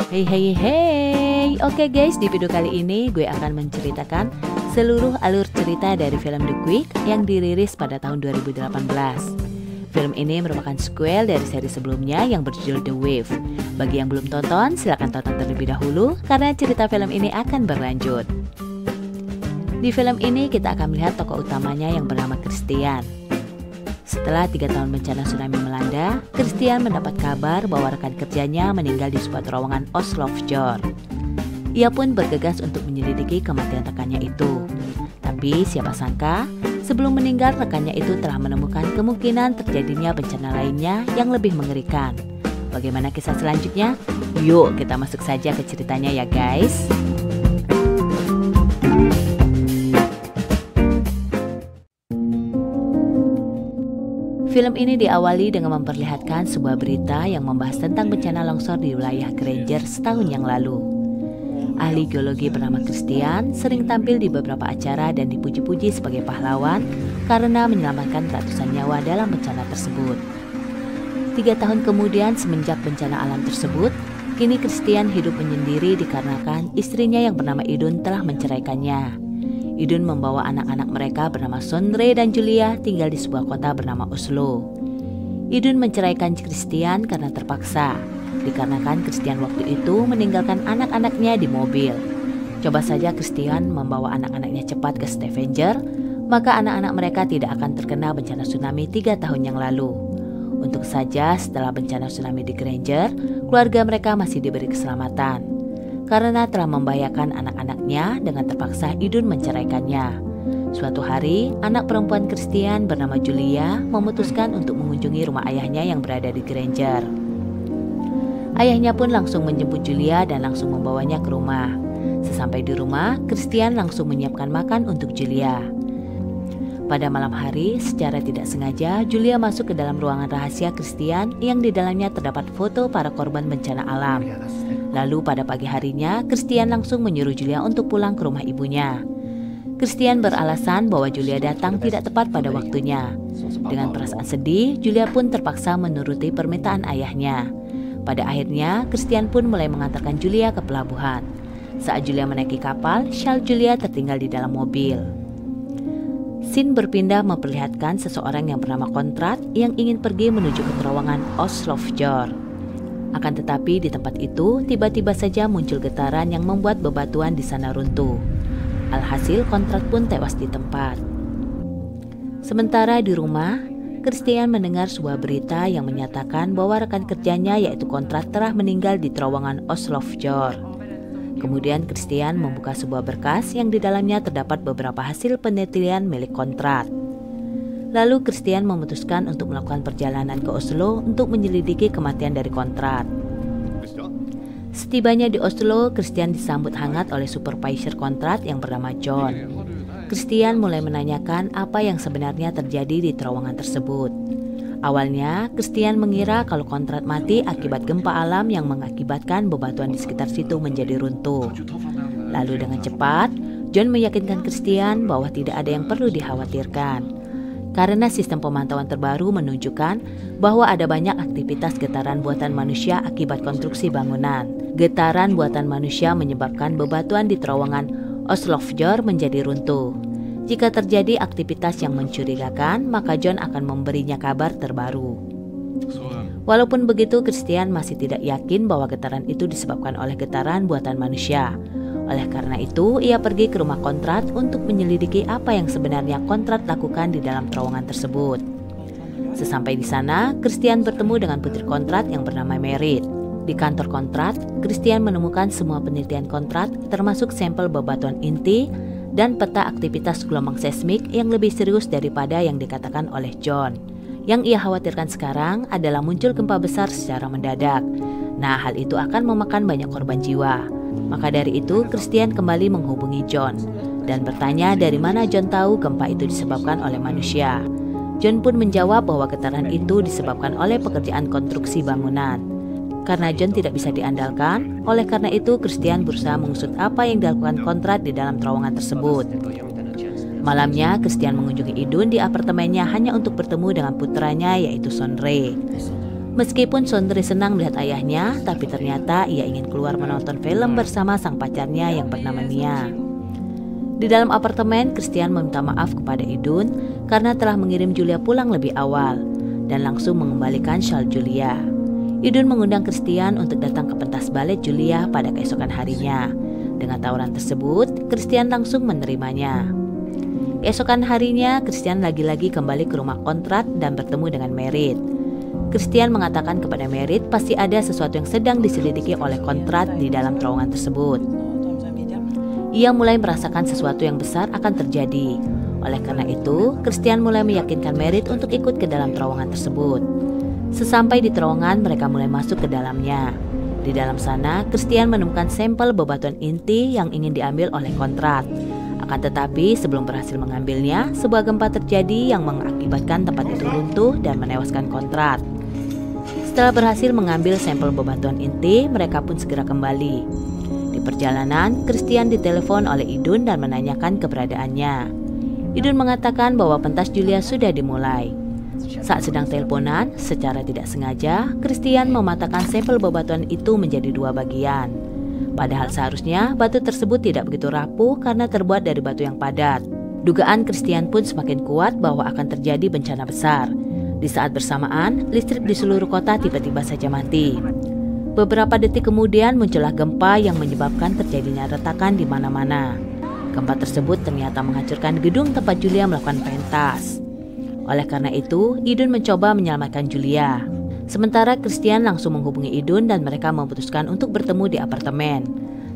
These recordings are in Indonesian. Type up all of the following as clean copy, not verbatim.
Hey hey hey. Oke guys, di video kali ini gue akan menceritakan seluruh alur cerita dari film The Quick yang dirilis pada tahun 2018. Film ini merupakan sequel dari seri sebelumnya yang berjudul The Wave. Bagi yang belum tonton, silakan tonton terlebih dahulu karena cerita film ini akan berlanjut. Di film ini kita akan melihat tokoh utamanya yang bernama Christian. Setelah 3 tahun bencana tsunami melanda, Christian mendapat kabar bahwa rekan kerjanya meninggal di sebuah terowongan Oslofjord. Ia pun bergegas untuk menyelidiki kematian rekannya itu. Tapi siapa sangka, sebelum meninggal rekannya itu telah menemukan kemungkinan terjadinya bencana lainnya yang lebih mengerikan. Bagaimana kisah selanjutnya? Yuk kita masuk saja ke ceritanya ya guys. Film ini diawali dengan memperlihatkan sebuah berita yang membahas tentang bencana longsor di wilayah Granger setahun yang lalu. Ahli geologi bernama Christian sering tampil di beberapa acara dan dipuji-puji sebagai pahlawan karena menyelamatkan ratusan nyawa dalam bencana tersebut. 3 tahun kemudian semenjak bencana alam tersebut, kini Christian hidup menyendiri dikarenakan istrinya yang bernama Idun telah menceraikannya. Idun membawa anak-anak mereka bernama Sondre dan Julia tinggal di sebuah kota bernama Oslo. Idun menceraikan Christian karena terpaksa, dikarenakan Christian waktu itu meninggalkan anak-anaknya di mobil. Coba saja Christian membawa anak-anaknya cepat ke Stavanger, maka anak-anak mereka tidak akan terkena bencana tsunami 3 tahun yang lalu. Untuk saja setelah bencana tsunami di Granger, keluarga mereka masih diberi keselamatan. Karena telah membahayakan anak-anaknya dengan terpaksa Idun menceraikannya. Suatu hari, anak perempuan Christian bernama Julia memutuskan untuk mengunjungi rumah ayahnya yang berada di Granger. Ayahnya pun langsung menjemput Julia dan langsung membawanya ke rumah. Sesampai di rumah, Christian langsung menyiapkan makan untuk Julia. Pada malam hari, secara tidak sengaja, Julia masuk ke dalam ruangan rahasia Christian yang di dalamnya terdapat foto para korban bencana alam. Lalu pada pagi harinya, Christian langsung menyuruh Julia untuk pulang ke rumah ibunya. Christian beralasan bahwa Julia datang tidak tepat pada waktunya. Dengan perasaan sedih, Julia pun terpaksa menuruti permintaan ayahnya. Pada akhirnya, Christian pun mulai mengantarkan Julia ke pelabuhan. Saat Julia menaiki kapal, syal Julia tertinggal di dalam mobil. Scene berpindah memperlihatkan seseorang yang bernama Konrad yang ingin pergi menuju ke terowongan Oslofjord. Akan tetapi di tempat itu tiba-tiba saja muncul getaran yang membuat bebatuan di sana runtuh. Alhasil Konrad pun tewas di tempat. Sementara di rumah, Christian mendengar sebuah berita yang menyatakan bahwa rekan kerjanya yaitu Konrad telah meninggal di terowongan Oslofjord. Kemudian Christian membuka sebuah berkas yang di dalamnya terdapat beberapa hasil penelitian milik Konrad. Lalu Christian memutuskan untuk melakukan perjalanan ke Oslo untuk menyelidiki kematian dari Konrad. Setibanya di Oslo, Christian disambut hangat oleh supervisor Konrad yang bernama John. Christian mulai menanyakan apa yang sebenarnya terjadi di terowongan tersebut. Awalnya, Christian mengira kalau Konrad mati akibat gempa alam yang mengakibatkan bebatuan di sekitar situ menjadi runtuh. Lalu dengan cepat, John meyakinkan Christian bahwa tidak ada yang perlu dikhawatirkan. Karena sistem pemantauan terbaru menunjukkan bahwa ada banyak aktivitas getaran buatan manusia akibat konstruksi bangunan. Getaran buatan manusia menyebabkan bebatuan di terowongan Oslofjord menjadi runtuh. Jika terjadi aktivitas yang mencurigakan, maka John akan memberinya kabar terbaru. Walaupun begitu, Christian masih tidak yakin bahwa getaran itu disebabkan oleh getaran buatan manusia. Oleh karena itu, ia pergi ke rumah Konrad untuk menyelidiki apa yang sebenarnya Konrad lakukan di dalam terowongan tersebut. Sesampai di sana, Christian bertemu dengan putri Konrad yang bernama Merit. Di kantor Konrad, Christian menemukan semua penelitian Konrad termasuk sampel bebatuan inti dan peta aktivitas gelombang seismik yang lebih serius daripada yang dikatakan oleh John. Yang ia khawatirkan sekarang adalah muncul gempa besar secara mendadak. Nah, hal itu akan memakan banyak korban jiwa. Maka dari itu, Christian kembali menghubungi John dan bertanya dari mana John tahu gempa itu disebabkan oleh manusia. John pun menjawab bahwa getaran itu disebabkan oleh pekerjaan konstruksi bangunan. Karena John tidak bisa diandalkan, oleh karena itu Christian berusaha mengusut apa yang dilakukan Konrad di dalam terowongan tersebut. Malamnya, Christian mengunjungi Idun di apartemennya hanya untuk bertemu dengan putranya yaitu Sondre. Meskipun Sondre senang melihat ayahnya, tapi ternyata ia ingin keluar menonton film bersama sang pacarnya yang bernama Mia. Di dalam apartemen, Christian meminta maaf kepada Idun karena telah mengirim Julia pulang lebih awal dan langsung mengembalikan shawl Julia. Idun mengundang Christian untuk datang ke pentas balet Julia pada keesokan harinya. Dengan tawaran tersebut, Christian langsung menerimanya. Keesokan harinya, Christian lagi-lagi kembali ke rumah kontrak dan bertemu dengan Merit. Christian mengatakan kepada Merit pasti ada sesuatu yang sedang diselidiki oleh kontrak di dalam terowongan tersebut. Ia mulai merasakan sesuatu yang besar akan terjadi. Oleh karena itu, Christian mulai meyakinkan Merit untuk ikut ke dalam terowongan tersebut. Sesampai di terowongan, mereka mulai masuk ke dalamnya. Di dalam sana, Christian menemukan sampel bebatuan inti yang ingin diambil oleh kontrak. Akan tetapi, sebelum berhasil mengambilnya, sebuah gempa terjadi yang mengakibatkan tempat itu runtuh dan menewaskan kontrak. Setelah berhasil mengambil sampel bebatuan inti, mereka pun segera kembali. Di perjalanan, Christian ditelepon oleh Idun dan menanyakan keberadaannya. Idun mengatakan bahwa pentas Julia sudah dimulai. Saat sedang teleponan, secara tidak sengaja, Christian mematahkan sampel bebatuan itu menjadi dua bagian. Padahal seharusnya batu tersebut tidak begitu rapuh karena terbuat dari batu yang padat. Dugaan Christian pun semakin kuat bahwa akan terjadi bencana besar. Di saat bersamaan, listrik di seluruh kota tiba-tiba saja mati. Beberapa detik kemudian muncullah gempa yang menyebabkan terjadinya retakan di mana-mana. Gempa tersebut ternyata menghancurkan gedung tempat Julia melakukan pentas. Oleh karena itu, Idun mencoba menyelamatkan Julia. Sementara Christian langsung menghubungi Idun dan mereka memutuskan untuk bertemu di apartemen.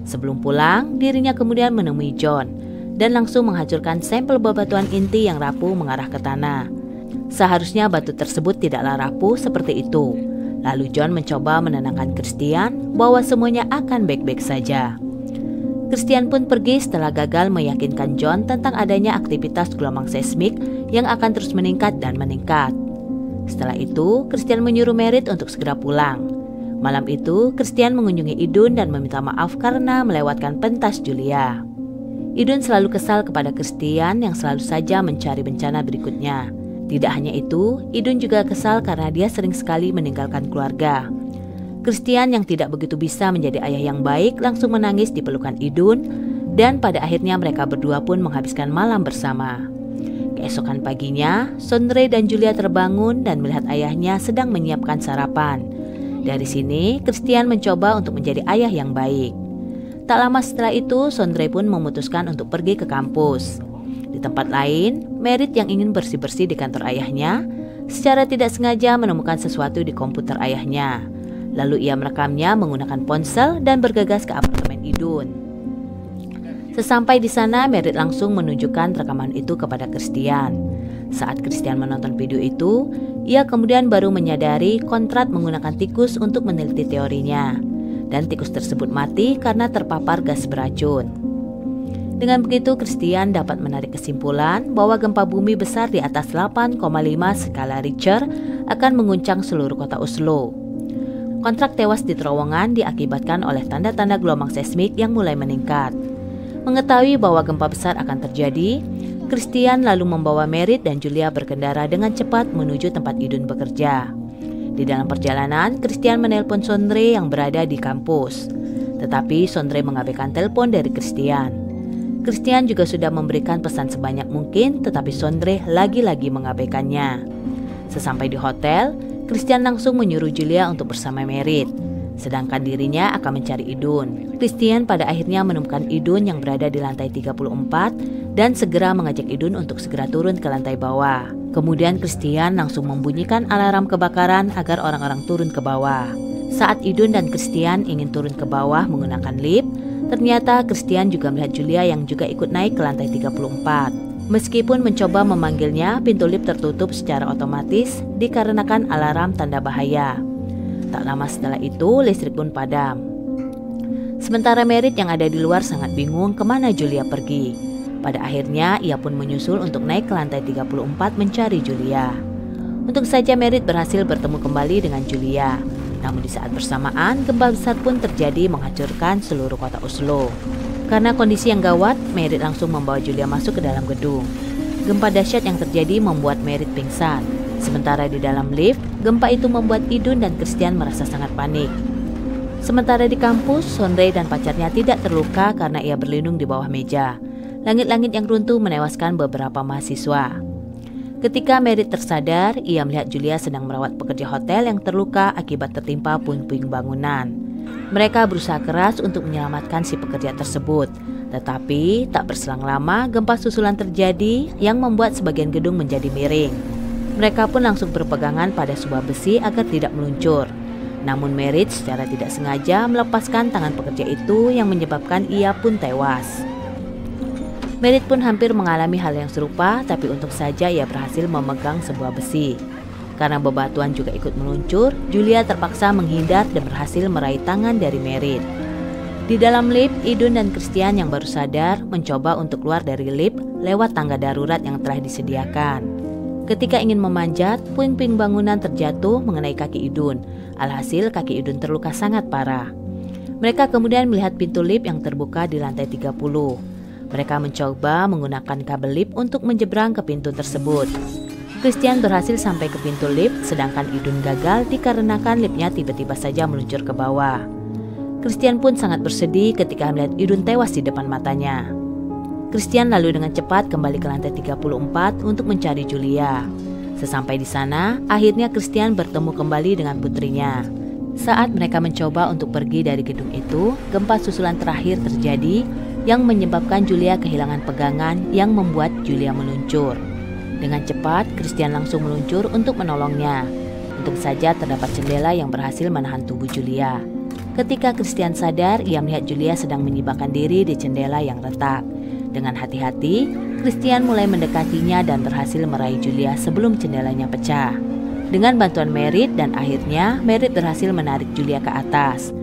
Sebelum pulang, dirinya kemudian menemui John dan langsung menghancurkan sampel bebatuan inti yang rapuh mengarah ke tanah. Seharusnya batu tersebut tidaklah rapuh seperti itu. Lalu John mencoba menenangkan Christian bahwa semuanya akan baik-baik saja. Christian pun pergi setelah gagal meyakinkan John tentang adanya aktivitas gelombang seismik yang akan terus meningkat dan meningkat. Setelah itu, Christian menyuruh Merit untuk segera pulang. Malam itu, Christian mengunjungi Idun dan meminta maaf karena melewatkan pentas Julia. Idun selalu kesal kepada Christian yang selalu saja mencari bencana berikutnya. Tidak hanya itu, Idun juga kesal karena dia sering sekali meninggalkan keluarga. Christian yang tidak begitu bisa menjadi ayah yang baik langsung menangis di pelukan Idun dan pada akhirnya mereka berdua pun menghabiskan malam bersama. Keesokan paginya, Sondre dan Julia terbangun dan melihat ayahnya sedang menyiapkan sarapan. Dari sini, Christian mencoba untuk menjadi ayah yang baik. Tak lama setelah itu, Sondre pun memutuskan untuk pergi ke kampus. Di tempat lain, Merit yang ingin bersih-bersih di kantor ayahnya, secara tidak sengaja menemukan sesuatu di komputer ayahnya. Lalu ia merekamnya menggunakan ponsel dan bergegas ke apartemen Idun. Sesampai di sana, Merit langsung menunjukkan rekaman itu kepada Christian. Saat Christian menonton video itu, ia kemudian baru menyadari kontrak menggunakan tikus untuk meneliti teorinya. Dan tikus tersebut mati karena terpapar gas beracun. Dengan begitu, Christian dapat menarik kesimpulan bahwa gempa bumi besar di atas 8,5 skala Richter akan mengguncang seluruh kota Oslo. Kontrak tewas di terowongan diakibatkan oleh tanda-tanda gelombang seismik yang mulai meningkat. Mengetahui bahwa gempa besar akan terjadi, Christian lalu membawa Merit dan Julia berkendara dengan cepat menuju tempat Idun bekerja. Di dalam perjalanan, Christian menelpon Sondre yang berada di kampus. Tetapi Sondre mengabaikan telepon dari Christian. Christian juga sudah memberikan pesan sebanyak mungkin, tetapi Sondre lagi-lagi mengabaikannya. Sesampai di hotel, Christian langsung menyuruh Julia untuk bersama Merit. Sedangkan dirinya akan mencari Idun. Christian pada akhirnya menemukan Idun yang berada di lantai 34 dan segera mengajak Idun untuk segera turun ke lantai bawah. Kemudian Christian langsung membunyikan alarm kebakaran agar orang-orang turun ke bawah. Saat Idun dan Christian ingin turun ke bawah menggunakan lift, ternyata Christian juga melihat Julia yang juga ikut naik ke lantai 34. Meskipun mencoba memanggilnya, pintu lift tertutup secara otomatis dikarenakan alarm tanda bahaya. Tak lama setelah itu, listrik pun padam. Sementara Merit yang ada di luar sangat bingung kemana Julia pergi. Pada akhirnya, ia pun menyusul untuk naik ke lantai 34 mencari Julia. Untung saja Merit berhasil bertemu kembali dengan Julia. Namun di saat bersamaan, gempa besar pun terjadi menghancurkan seluruh kota Oslo. Karena kondisi yang gawat, Merit langsung membawa Julia masuk ke dalam gedung. Gempa dahsyat yang terjadi membuat Merit pingsan. Sementara di dalam lift, gempa itu membuat Idun dan Christian merasa sangat panik. Sementara di kampus, Sondre dan pacarnya tidak terluka karena ia berlindung di bawah meja. Langit-langit yang runtuh menewaskan beberapa mahasiswa. Ketika Merit tersadar, ia melihat Julia sedang merawat pekerja hotel yang terluka akibat tertimpa puing-puing bangunan. Mereka berusaha keras untuk menyelamatkan si pekerja tersebut. Tetapi tak berselang lama, gempa susulan terjadi yang membuat sebagian gedung menjadi miring. Mereka pun langsung berpegangan pada sebuah besi agar tidak meluncur. Namun Merit secara tidak sengaja melepaskan tangan pekerja itu yang menyebabkan ia pun tewas. Merit pun hampir mengalami hal yang serupa, tapi untung saja ia berhasil memegang sebuah besi. Karena bebatuan juga ikut meluncur, Julia terpaksa menghindar dan berhasil meraih tangan dari Merit. Di dalam lift, Idun dan Christian yang baru sadar mencoba untuk keluar dari lift lewat tangga darurat yang telah disediakan. Ketika ingin memanjat, puing-puing bangunan terjatuh mengenai kaki Idun. Alhasil kaki Idun terluka sangat parah. Mereka kemudian melihat pintu lift yang terbuka di lantai 30. Mereka mencoba menggunakan kabel lift untuk menyeberang ke pintu tersebut. Christian berhasil sampai ke pintu lift, sedangkan Idun gagal dikarenakan liftnya tiba-tiba saja meluncur ke bawah. Christian pun sangat bersedih ketika melihat Idun tewas di depan matanya. Christian lalu dengan cepat kembali ke lantai 34 untuk mencari Julia. Sesampai di sana, akhirnya Christian bertemu kembali dengan putrinya. Saat mereka mencoba untuk pergi dari gedung itu, gempa susulan terakhir terjadi yang menyebabkan Julia kehilangan pegangan yang membuat Julia meluncur. Dengan cepat, Christian langsung meluncur untuk menolongnya. Untung saja terdapat jendela yang berhasil menahan tubuh Julia. Ketika Christian sadar, ia melihat Julia sedang menyibakkan diri di jendela yang retak. Dengan hati-hati, Christian mulai mendekatinya dan berhasil meraih Julia sebelum jendelanya pecah. Dengan bantuan Merit dan akhirnya Merit berhasil menarik Julia ke atas.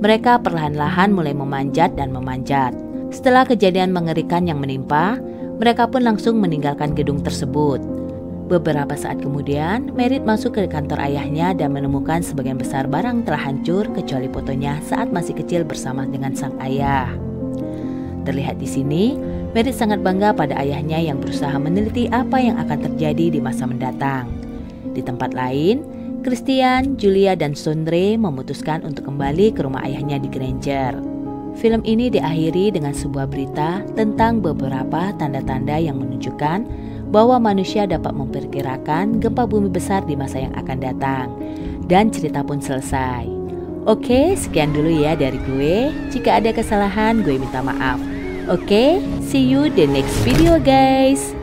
Mereka perlahan-lahan mulai memanjat dan memanjat. Setelah kejadian mengerikan yang menimpa, mereka pun langsung meninggalkan gedung tersebut. Beberapa saat kemudian, Merit masuk ke kantor ayahnya dan menemukan sebagian besar barang telah hancur kecuali fotonya saat masih kecil bersama dengan sang ayah. Terlihat di sini, Merit sangat bangga pada ayahnya yang berusaha meneliti apa yang akan terjadi di masa mendatang. Di tempat lain, Christian, Julia, dan Sondre memutuskan untuk kembali ke rumah ayahnya di Granger. Film ini diakhiri dengan sebuah berita tentang beberapa tanda-tanda yang menunjukkan bahwa manusia dapat memperkirakan gempa bumi besar di masa yang akan datang. Dan cerita pun selesai. Oke, sekian dulu ya dari gue. Jika ada kesalahan, gue minta maaf. Oke, see you the next video guys.